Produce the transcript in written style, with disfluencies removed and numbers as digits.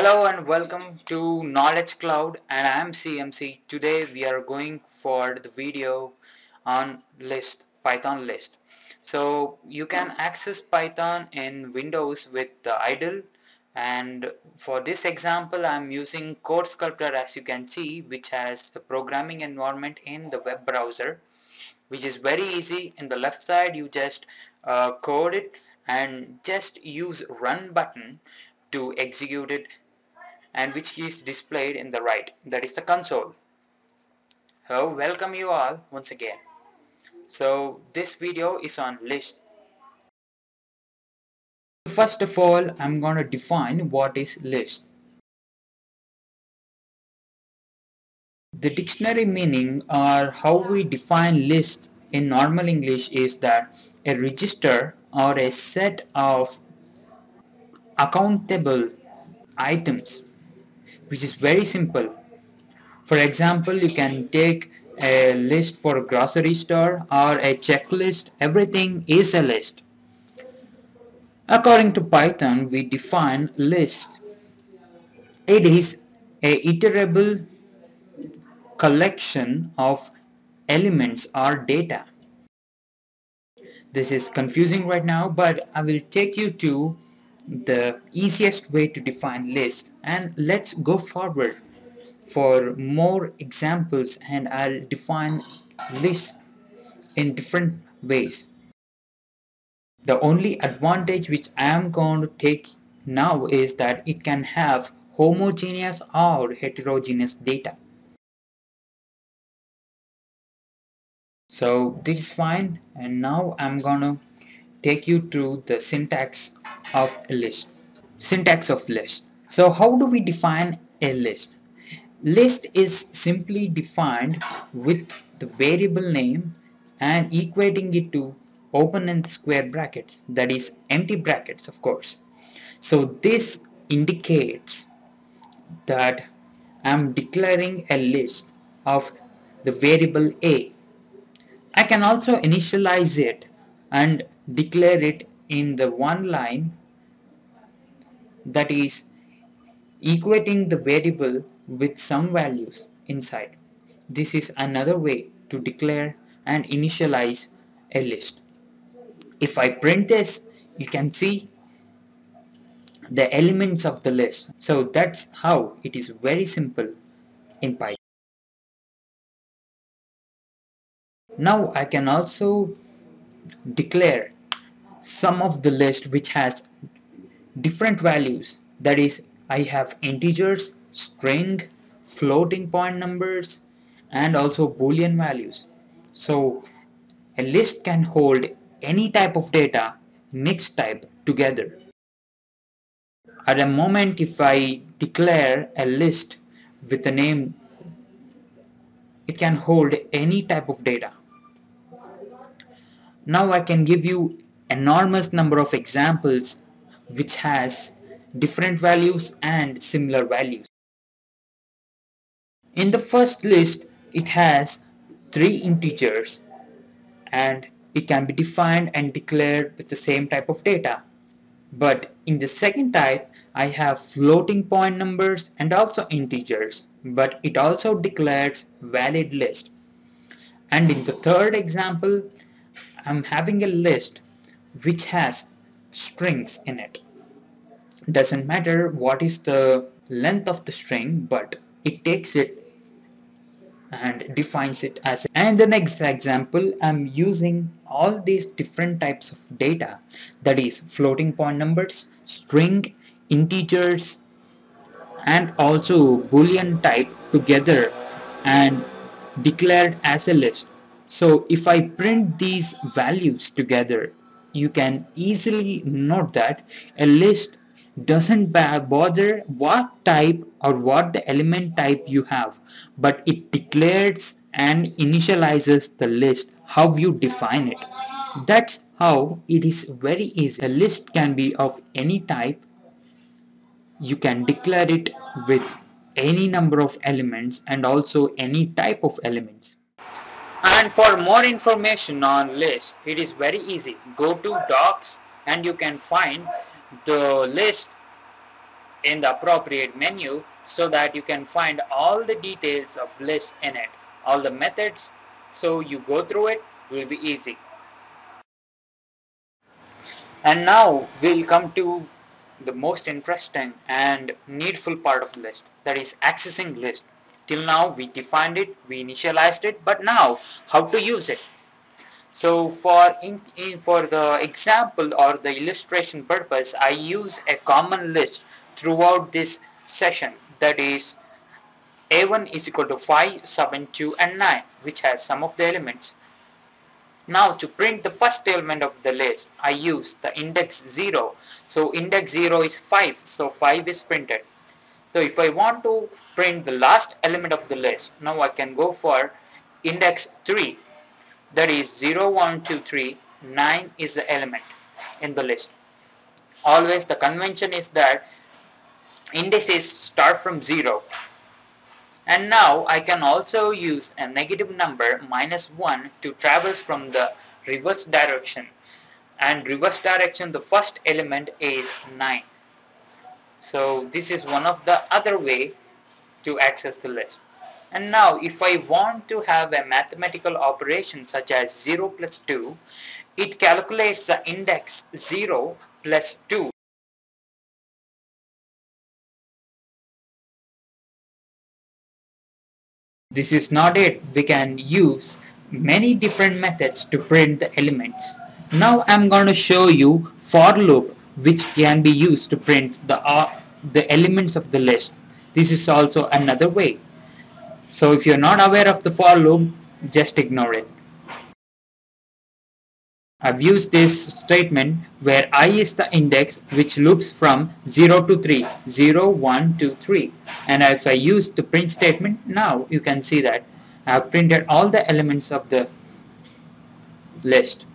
Hello and welcome to Knowledge Cloud, and I am CMC. Today we are going for the video on Python list. So you can access Python in Windows with the idle, and for this example I am using Code Sculptor, as you can see, which has the programming environment in the web browser, which is very easy. In the left side you just code it and just use run button to execute it, and which is displayed in the right, that is the console. So welcome you all once again. So this video is on list. First of all, I'm going to define what is list. The dictionary meaning, or how we define list in normal English, is that a register or a set of accountable items, which is very simple. For example, you can take a list for a grocery store or a checklist. Everything is a list. According to Python, we define list. It is a iterable collection of elements or data. This is confusing right now, but I will take you to the easiest way to define list, and let's go forward for more examples, and I'll define lists in different ways. The only advantage which I am going to take now is that it can have homogeneous or heterogeneous data. So this is fine, and now I'm going to take you through the syntax of a list. Syntax of list. So how do we define a list? List is simply defined with the variable name and equating it to open and square brackets, that is empty brackets, of course. So this indicates that I'm declaring a list of the variable A. I can also initialize it and declare it in the one line, that is equating the variable with some values inside. This is another way to declare and initialize a list. If I print this, you can see the elements of the list. So that's how it is very simple in Python. Now I can also declare some of the list which has different values, that is I have integers, string, floating point numbers, and also boolean values. So a list can hold any type of data, mixed type, together. At a moment, if I declare a list with a name, it can hold any type of data. Now I can give you enormous number of examples which has different values and similar values. In the first list, it has 3 integers, and it can be defined and declared with the same type of data. But in the second type, I have floating point numbers and also integers, but it also declares valid list. And in the third example, I'm having a list which has strings in it. Doesn't matter what is the length of the string, but it takes it and defines it as. And the next example, I'm using all these different types of data, that is floating point numbers, string, integers, and also boolean type together and declared as a list. So if I print these values together, you can easily note that a list doesn't bother what type or what the element type you have, but it declares and initializes the list how you define it. That's how it is very easy. A list can be of any type. You can declare it with any number of elements and also any type of elements. And for more information on list, it is very easy. Go to docs and you can find the list in the appropriate menu so that you can find all the details of list in it, all the methods, so you go through it will be easy. And now we'll come to the most interesting and needful part of the list, that is accessing list. Till now we defined it, we initialized it, but now how to use it. So for the example or the illustration purpose, I use a common list throughout this session, that is A1 is equal to 5, 7, 2 and 9, which has some of the elements. Now to print the first element of the list, I use the index 0. So index 0 is 5, so 5 is printed. So if I want to print the last element of the list, now I can go for index 3. That is 0, 1, 2, 3, 9 is the element in the list. Always the convention is that indices start from 0. And now I can also use a negative number -1 to traverse from the reverse direction. And reverse direction, the first element is 9. So this is one of the other way to access the list. And now if I want to have a mathematical operation such as 0 plus 2, it calculates the index 0 plus 2. This is not it. We can use many different methods to print the elements. Now I'm going to show you for loop, which can be used to print the elements of the list. This is also another way. So if you're not aware of the for loop, just ignore it. I've used this statement where I is the index which loops from 0 to 3, 0, 1, 2, 3. And if I use the print statement, now you can see that I have printed all the elements of the list.